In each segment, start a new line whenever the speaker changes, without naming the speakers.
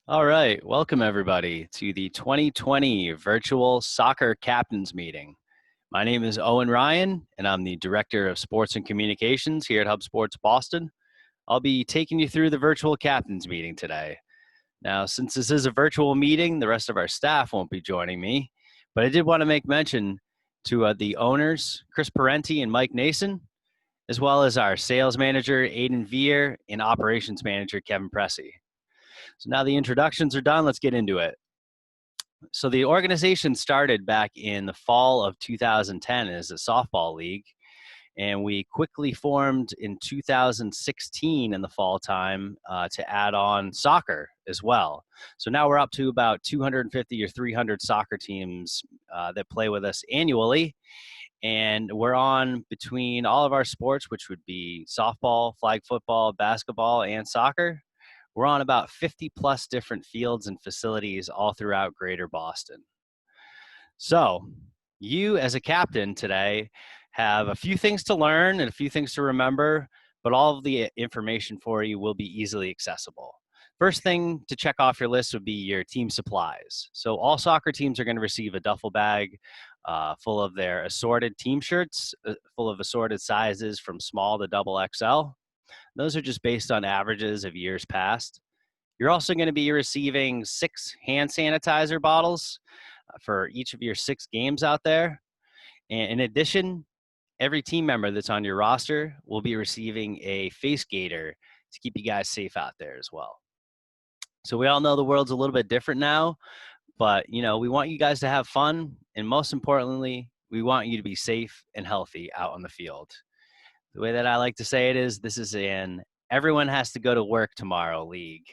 All right, welcome everybody to the 2020 Virtual Soccer Captains Meeting. My name is Owen Ryan, and I'm the Director of Sports and Communications here at HubSports Boston. I'll be taking you through the virtual captains meeting today. Now, since this is a virtual meeting, the rest of our staff won't be joining me, but I did want to make mention to the owners, Chris Parenti and Mike Nason, as well as our sales manager, Aiden Veer, and operations manager, Kevin Pressey. So now the introductions are done, let's get into it. So the organization started back in the fall of 2010 as a softball league, and we quickly formed in 2016 in the fall time to add on soccer as well. So now we're up to about 250 or 300 soccer teams that play with us annually, and we're on between all of our sports, which would be softball, flag football, basketball, and soccer. We're on about 50 plus different fields and facilities all throughout greater Boston. So, you as a captain today have a few things to learn and a few things to remember, but all of the information for you will be easily accessible. First thing to check off your list would be your team supplies. So, all soccer teams are going to receive a duffel bag full of their assorted team shirts, full of assorted sizes from small to double XL. Those are just based on averages of years past. You're also going to be receiving 6 hand sanitizer bottles for each of your 6 games out there. And in addition, every team member that's on your roster will be receiving a face gaiter to keep you guys safe out there as well. So we all know the world's a little bit different now, but we want you guys to have fun, and most importantly, we want you to be safe and healthy out on the field. The way that I like to say it is, this is an everyone has to go to work tomorrow league.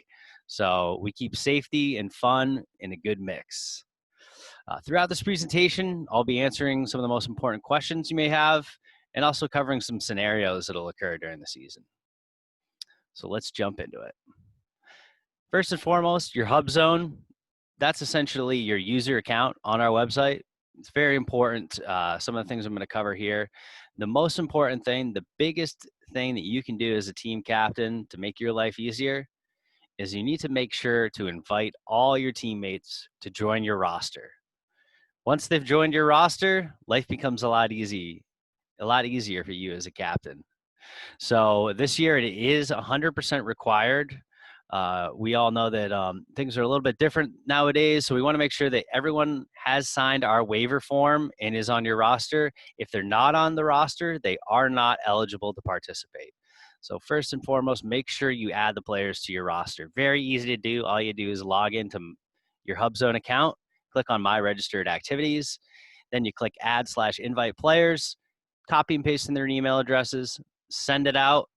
So we keep safety and fun in a good mix. Throughout this presentation, I'll be answering some of the most important questions you may have and also covering some scenarios that'll occur during the season. So let's jump into it. First and foremost, your hub zone, that's essentially your user account on our website. It's very important. Some of the things I'm going to cover here. The most important thing, the biggest thing that you can do as a team captain to make your life easier is you need to make sure to invite all your teammates to join your roster. Once they've joined your roster, life becomes a lot easier for you as a captain. So this year it is 100% required. We all know that things are a little bit different nowadays, so we want to make sure that everyone has signed our waiver form and is on your roster. If they're not on the roster, they are not eligible to participate. So first and foremost, make sure you add the players to your roster. Very easy to do. All you do is log into your HubZone account, click on My Registered Activities, then you click Add/Invite Players, copy and paste in their email addresses, send it out,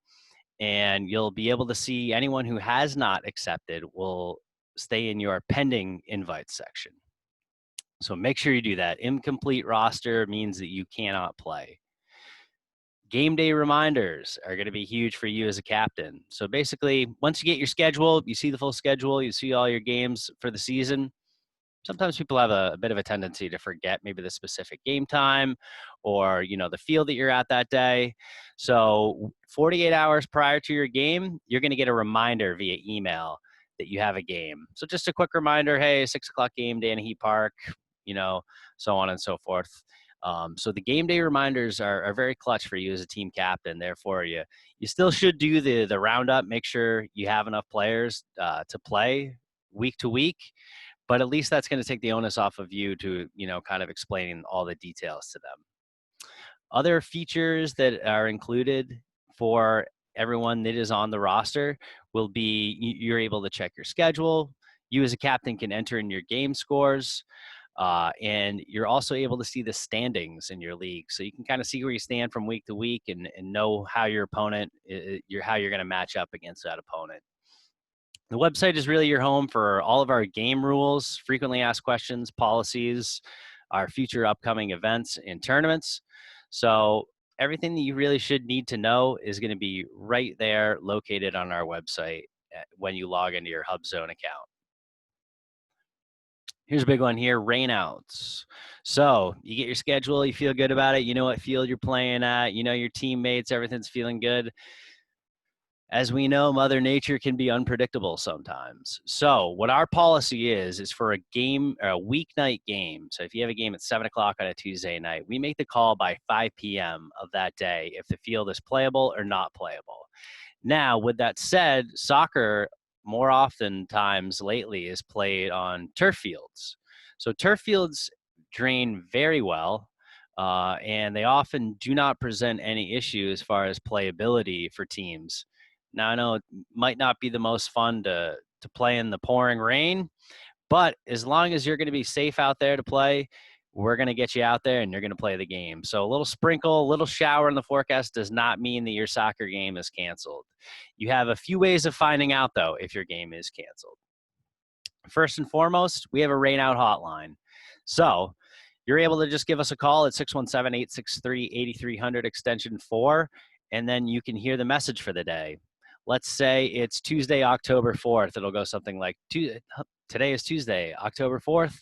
and you'll be able to see anyone who has not accepted will stay in your pending invites section. So make sure you do that. Incomplete roster means that you cannot play. Game day reminders are going to be huge for you as a captain. So basically, once you get your schedule, you see the full schedule, you see all your games for the season. Sometimes people have a bit of a tendency to forget maybe the specific game time or the field that you're at that day. So 48 hours prior to your game, you're going to get a reminder via email that you have a game. So just a quick reminder, hey, 6 o'clock game day in Heat Park, so on and so forth. So the game day reminders are very clutch for you as a team captain. Therefore, you still should do the roundup, make sure you have enough players to play week to week. But at least that's going to take the onus off of you to, kind of explaining all the details to them. Other features that are included for everyone that is on the roster will be you're able to check your schedule. You as a captain can enter in your game scores. And you're also able to see the standings in your league. So you can kind of see where you stand from week to week and know how your opponent, how you're going to match up against that opponent. The website is really your home for all of our game rules, frequently asked questions, policies, our future upcoming events and tournaments. So everything that you really should need to know is going to be right there located on our website when you log into your HubZone account. Here's a big one here, rainouts. So you get your schedule, you feel good about it, you know what field you're playing at, you know your teammates, everything's feeling good. As we know, Mother Nature can be unpredictable sometimes. So, what our policy is for a game or a weeknight game. So, if you have a game at 7 o'clock on a Tuesday night, we make the call by 5 p.m. of that day if the field is playable or not playable. Now, with that said, soccer more often times lately is played on turf fields. So, turf fields drain very well. And they often do not present any issue as far as playability for teams. Now I know it might not be the most fun to play in the pouring rain, but as long as you're going to be safe out there to play, we're going to get you out there and you're going to play the game. So a little sprinkle, a little shower in the forecast does not mean that your soccer game is canceled. You have a few ways of finding out though if your game is canceled. First and foremost, we have a rain out hotline. So you're able to just give us a call at 617-863-8300 extension 4, and then you can hear the message for the day. Let's say it's Tuesday, October 4th. It'll go something like, today is Tuesday, October 4th.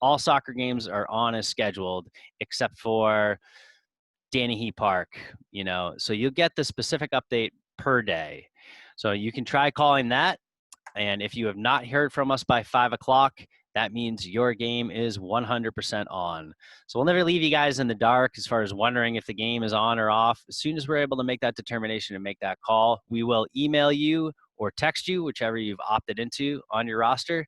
All soccer games are on as scheduled, except for Danny Hee Park, so you'll get the specific update per day. So you can try calling that. And if you have not heard from us by 5 o'clock, that means your game is 100% on. So we'll never leave you guys in the dark as far as wondering if the game is on or off. As soon as we're able to make that determination and make that call, we will email you or text you, whichever you've opted into on your roster.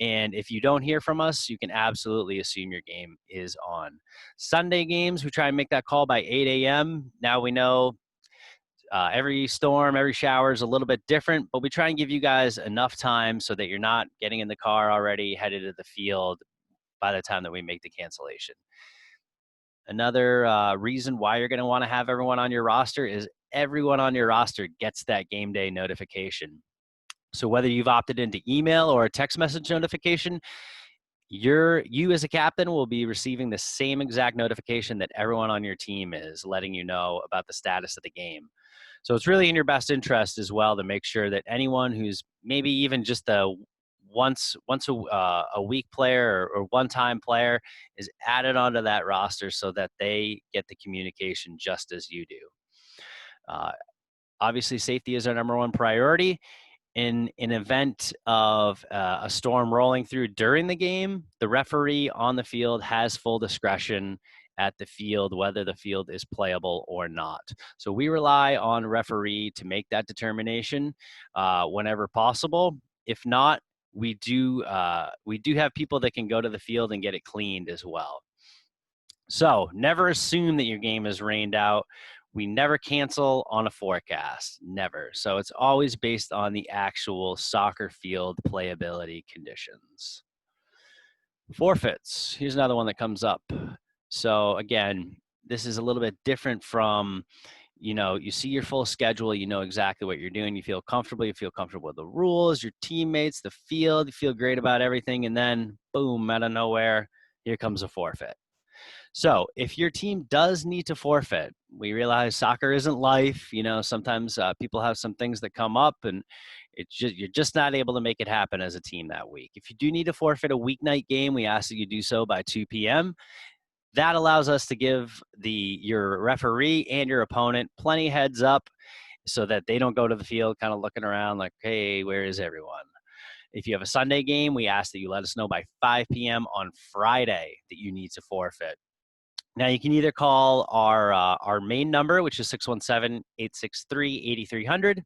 And if you don't hear from us, you can absolutely assume your game is on. Sunday games, we try and make that call by 8 a.m. Now we know every storm, every shower is a little bit different, but we try and give you guys enough time so that you're not getting in the car already headed to the field by the time that we make the cancellation. Another reason why you're going to want to have everyone on your roster is everyone on your roster gets that game day notification. So whether you've opted into email or a text message notification, you as a captain will be receiving the same exact notification that everyone on your team is, letting you know about the status of the game. So it's really in your best interest as well to make sure that anyone who's maybe even just a once a week player or one-time player is added onto that roster so that they get the communication just as you do. Obviously, safety is our number one priority. In an event of a storm rolling through during the game, the referee on the field has full discretion at the field, whether the field is playable or not. So we rely on referee to make that determination whenever possible. If not, we do have people that can go to the field and get it cleaned as well. So never assume that your game is rained out. We never cancel on a forecast, never. So it's always based on the actual soccer field playability conditions. Forfeits, here's another one that comes up. So again, this is a little bit different from, you see your full schedule, you know exactly what you're doing, you feel comfortable with the rules, your teammates, the field, you feel great about everything, and then boom, out of nowhere, here comes a forfeit. So if your team does need to forfeit, we realize soccer isn't life. Sometimes people have some things that come up and you're just not able to make it happen as a team that week. If you do need to forfeit a weeknight game, we ask that you do so by 2 p.m. That allows us to give your referee and your opponent plenty heads up so that they don't go to the field kind of looking around like, hey, where is everyone? If you have a Sunday game, we ask that you let us know by 5 p.m. on Friday that you need to forfeit. Now, you can either call our main number, which is 617-863-8300,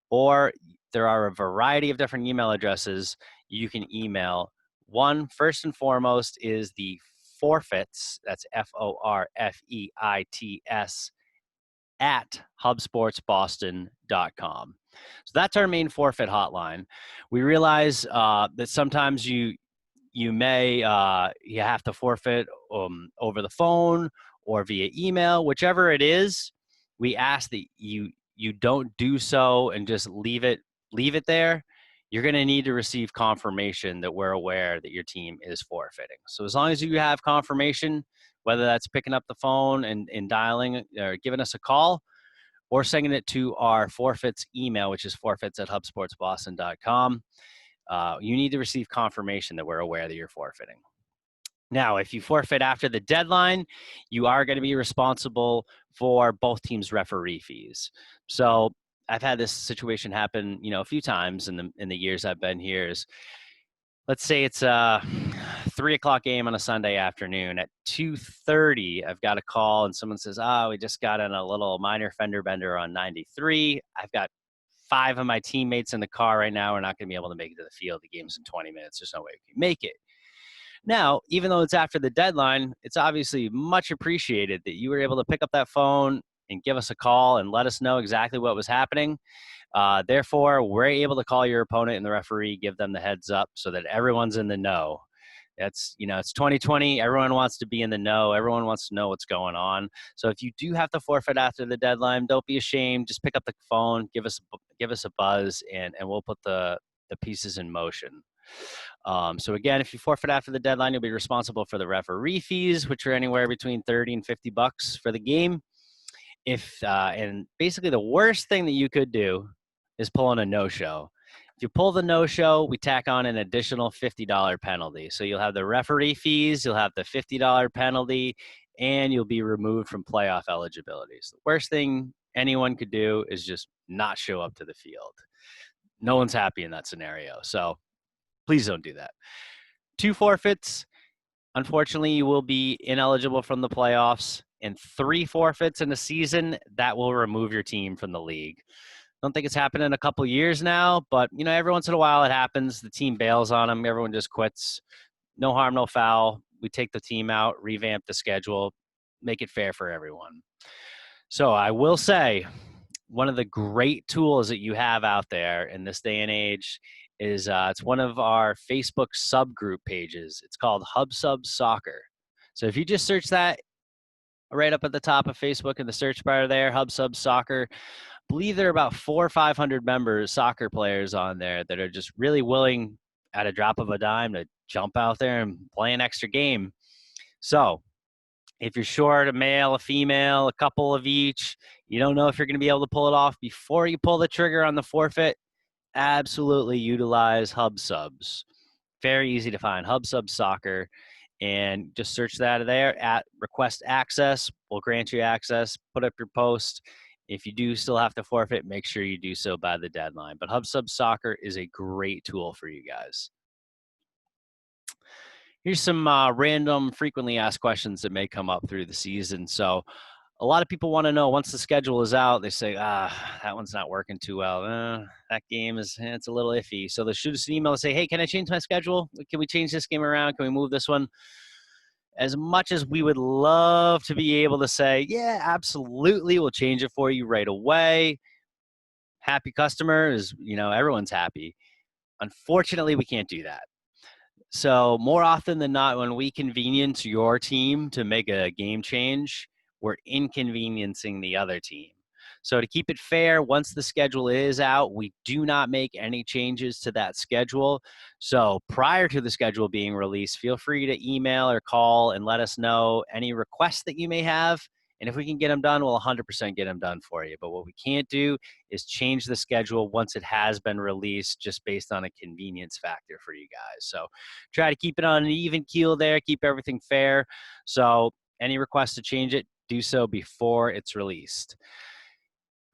or there are a variety of different email addresses you can email. One, first and foremost, is the forfeits, that's FORFEITS, at hubsportsboston.com. So that's our main forfeit hotline. We realize that sometimes you may you have to forfeit over the phone or via email, whichever it is. We ask that you don't do so and just leave it there. You're going to need to receive confirmation that we're aware that your team is forfeiting. So as long as you have confirmation, whether that's picking up the phone and dialing or giving us a call, or sending it to our forfeits email, which is forfeits@hubsportsboston.com. You need to receive confirmation that we're aware that you're forfeiting. Now, if you forfeit after the deadline, you are going to be responsible for both teams' referee fees. So I've had this situation happen, a few times in the years I've been here. Is let's say it's a 3 o'clock game on a Sunday afternoon. At 2:30, I've got a call and someone says, "Oh, we just got in a little minor fender bender on 93. I've got 5 of my teammates in the car right now. We're not going to be able to make it to the field. The game's in 20 minutes. There's no way we can make it." Now, even though it's after the deadline, it's obviously much appreciated that you were able to pick up that phone and give us a call and let us know exactly what was happening. Therefore, we're able to call your opponent and the referee, give them the heads up so that everyone's in the know. It's 2020. Everyone wants to be in the know. Everyone wants to know what's going on. So if you do have to forfeit after the deadline, don't be ashamed. Just pick up the phone, give us a buzz, and we'll put the pieces in motion. So again, if you forfeit after the deadline, you'll be responsible for the referee fees, which are anywhere between $30 and $50 for the game. And basically the worst thing that you could do is pull in a no-show. If you pull the no-show, we tack on an additional $50 penalty. So you'll have the referee fees, you'll have the $50 penalty, and you'll be removed from playoff eligibility. So the worst thing anyone could do is just not show up to the field. No one's happy in that scenario. So please don't do that. 2 forfeits, unfortunately, you will be ineligible from the playoffs. And 3 forfeits in a season, that will remove your team from the league. Don't think it's happened in a couple years now, but every once in a while it happens. The team bails on them. Everyone just quits. No harm, no foul. We take the team out, revamp the schedule, make it fair for everyone. So I will say, one of the great tools that you have out there in this day and age is it's one of our Facebook subgroup pages. It's called Hub Sub Soccer. So if you just search that right up at the top of Facebook in the search bar there, Hub Sub Soccer, I believe there are about 400 or 500 members, soccer players on there that are just really willing at a drop of a dime to jump out there and play an extra game. So if you're short a male, a female, a couple of each, you don't know if you're going to be able to pull it off before you pull the trigger on the forfeit, absolutely utilize Hub Subs. Very easy to find, Hub Sub Soccer, and just search that there at request access. We'll grant you access, put up your post. If you do still have to forfeit, make sure you do so by the deadline. But Hub Sub Soccer is a great tool for you guys. Here's some random frequently asked questions that may come up through the season. So a lot of people want to know, once the schedule is out, they say, that one's not working too well. That game it's a little iffy. So they'll shoot us an email and say, hey, can I change my schedule? Can we change this game around? Can we move this one? As much as we would love to be able to say, yeah, absolutely, we'll change it for you right away. Happy customer is, everyone's happy. Unfortunately, we can't do that. So more often than not, when we convenience your team to make a game change, we're inconveniencing the other team. So to keep it fair, once the schedule is out, we do not make any changes to that schedule. So prior to the schedule being released, feel free to email or call and let us know any requests that you may have. And if we can get them done, we'll 100% get them done for you. But what we can't do is change the schedule once it has been released, just based on a convenience factor for you guys. So try to keep it on an even keel there, keep everything fair. So any requests to change it, do so before it's released.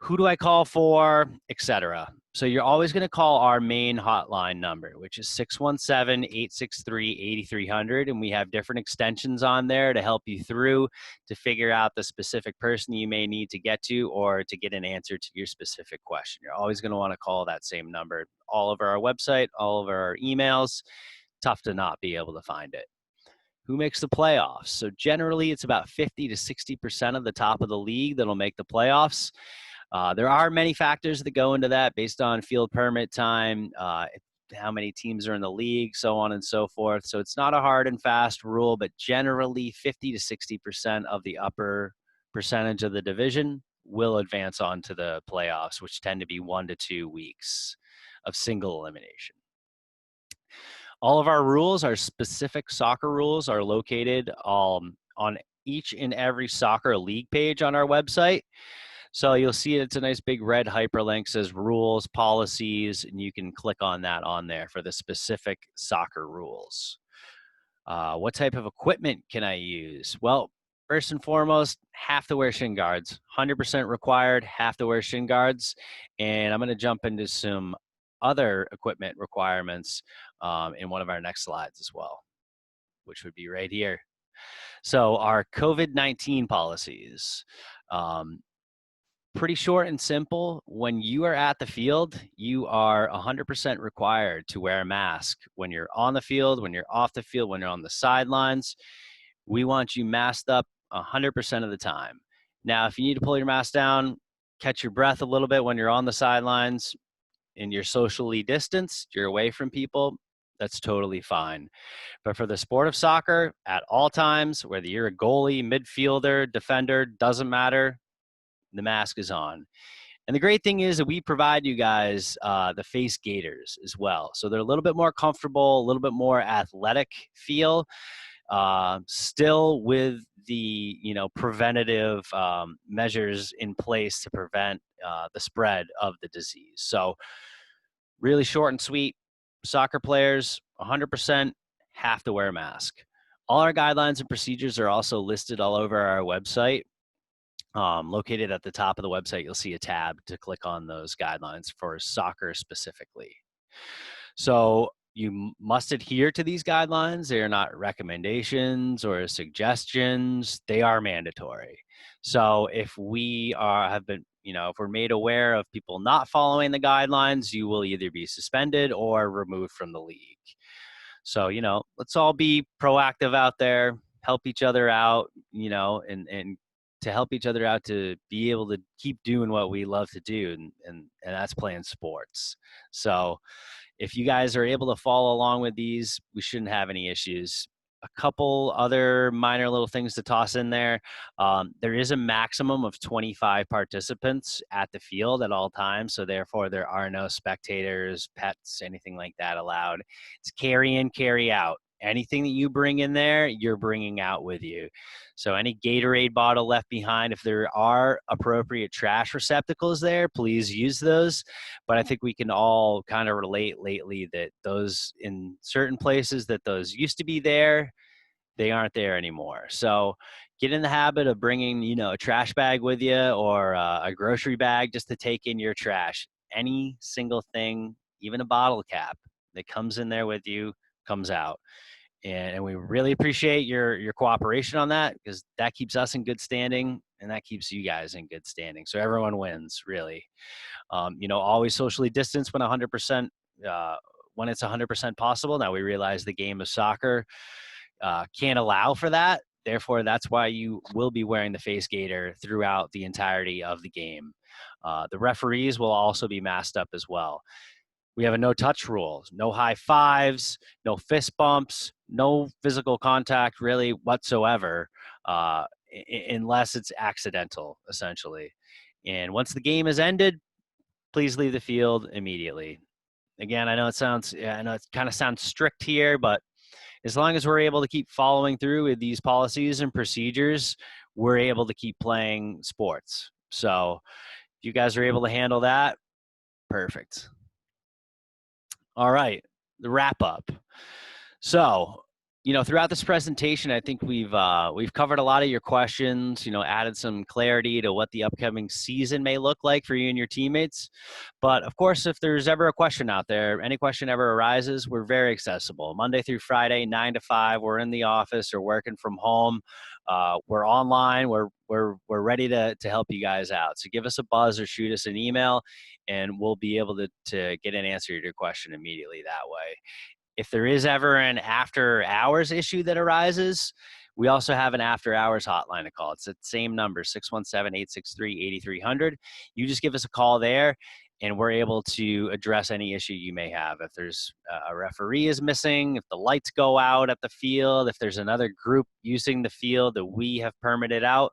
Who do I call for, etc. So you're always going to call our main hotline number, which is 617-863-8300, and we have different extensions on there to help you through to figure out the specific person you may need to get to or to get an answer to your specific question. You're always going to want to call that same number all over our website, all over our emails. Tough to not be able to find it. Who makes the playoffs? So generally, it's about 50 to 60% of the top of the league that'll make the playoffs. There are many factors that go into that based on field permit time, how many teams are in the league, so on and so forth. So it's not a hard and fast rule, but generally 50 to 60% of the upper percentage of the division will advance on to the playoffs, which tend to be 1 to 2 weeks of single elimination. All of our rules, our specific soccer rules, are located on each and every soccer league page on our website. So you'll see it's a nice big red hyperlink, says rules, policies, and you can click on that on there for the specific soccer rules. What type of equipment can I use? Well, First and foremost, have to wear shin guards. 100% required, have to wear shin guards. And I'm going to jump into some other equipment requirements in one of our next slides as well, which would be right here. So our COVID-19 policies. Pretty short and simple. When you are at the field, you are 100% required to wear a mask. When you're on the field, when you're off the field, when you're on the sidelines, we want you masked up 100% of the time. Now, if you need to pull your mask down, catch your breath a little bit when you're on the sidelines and you're socially distanced, you're away from people, that's totally fine. But for the sport of soccer, at all times, whether you're a goalie, midfielder, defender, doesn't matter, the mask is on. And the great thing is that we provide you guys the face gaiters as well. So they're a little bit more comfortable, a little bit more athletic feel, still with the preventative measures in place to prevent the spread of the disease. So really short and sweet, soccer players 100% have to wear a mask. All our guidelines and procedures are also listed all over our website. Located at the top of the website, you'll see a tab to click on those guidelines for soccer specifically. So you must adhere to these guidelines. They are not recommendations or suggestions. They are mandatory. So if we if we're made aware of people not following the guidelines, you will either be suspended or removed from the league. So, let's all be proactive out there, help each other out, and to help each other out to be able to keep doing what we love to do, and that's playing sports. So if you guys are able to follow along with these, we shouldn't have any issues. A couple other minor little things to toss in there. There is a maximum of 25 participants at the field at all times. So therefore there are no spectators, pets, anything like that allowed. It's carry in, carry out. Anything that you bring in there, you're bringing out with you. So any Gatorade bottle left behind, if there are appropriate trash receptacles there, please use those. But I think we can all kind of relate lately that those in certain places that those used to be there, they aren't there anymore. So get in the habit of bringing, a trash bag with you or a grocery bag just to take in your trash. Any single thing, even a bottle cap that comes in there with you, comes out. And we really appreciate your cooperation on that, because that keeps us in good standing and that keeps you guys in good standing. So everyone wins, really. Always socially distance when 100%, when it's 100% possible. Now we realize the game of soccer can't allow for that. Therefore, that's why you will be wearing the face gaiter throughout the entirety of the game. The referees will also be masked up as well. We have a no touch rule, no high fives, no fist bumps, no physical contact really whatsoever, unless it's accidental, essentially. And once the game is ended, please leave the field immediately. Again, I know it kind of sounds strict here, but as long as we're able to keep following through with these policies and procedures, we're able to keep playing sports. So if you guys are able to handle that, perfect. All right, the wrap up. So, throughout this presentation, I think we've covered a lot of your questions, added some clarity to what the upcoming season may look like for you and your teammates. But of course, if there's ever a question out there, any question ever arises, we're very accessible. Monday through Friday, 9 to 5, we're in the office or working from home. We're online. We're ready to help you guys out. So give us a buzz or shoot us an email, and we'll be able to get an answer to your question immediately that way. If there is ever an after hours issue that arises, we also have an after hours hotline to call. It's the same number, 617-863-8300. You just give us a call there and we're able to address any issue you may have. If there's a referee is missing, if the lights go out at the field, if there's another group using the field that we have permitted out,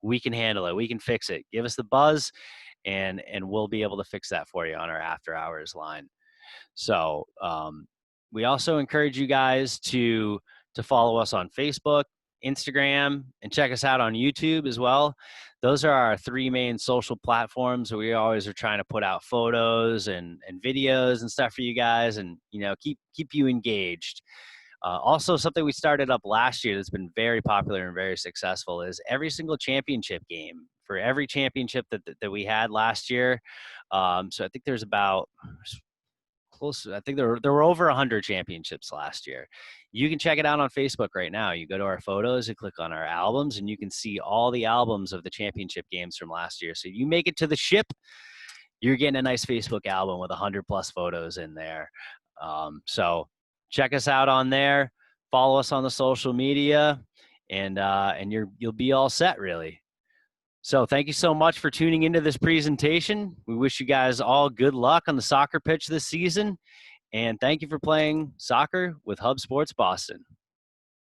we can handle it. We can fix it. Give us the buzz and we'll be able to fix that for you on our after hours line. So, we also encourage you guys to follow us on Facebook, Instagram, and check us out on YouTube as well. Those are our three main social platforms. We always are trying to put out photos and videos and stuff for you guys, and keep you engaged. Also, something we started up last year that's been very popular and very successful is every single championship game for every championship that we had last year. So I think there's about close. I think there were over 100 championships last year. You can check it out on Facebook right now. You go to our photos and click on our albums, and you can see all the albums of the championship games from last year. So you make it to the ship, you're getting a nice Facebook album with 100 plus photos in there. So check us out on there. Follow us on the social media, and you'll be all set, really. So thank you so much for tuning into this presentation. We wish you guys all good luck on the soccer pitch this season. And thank you for playing soccer with Hub Sports Boston.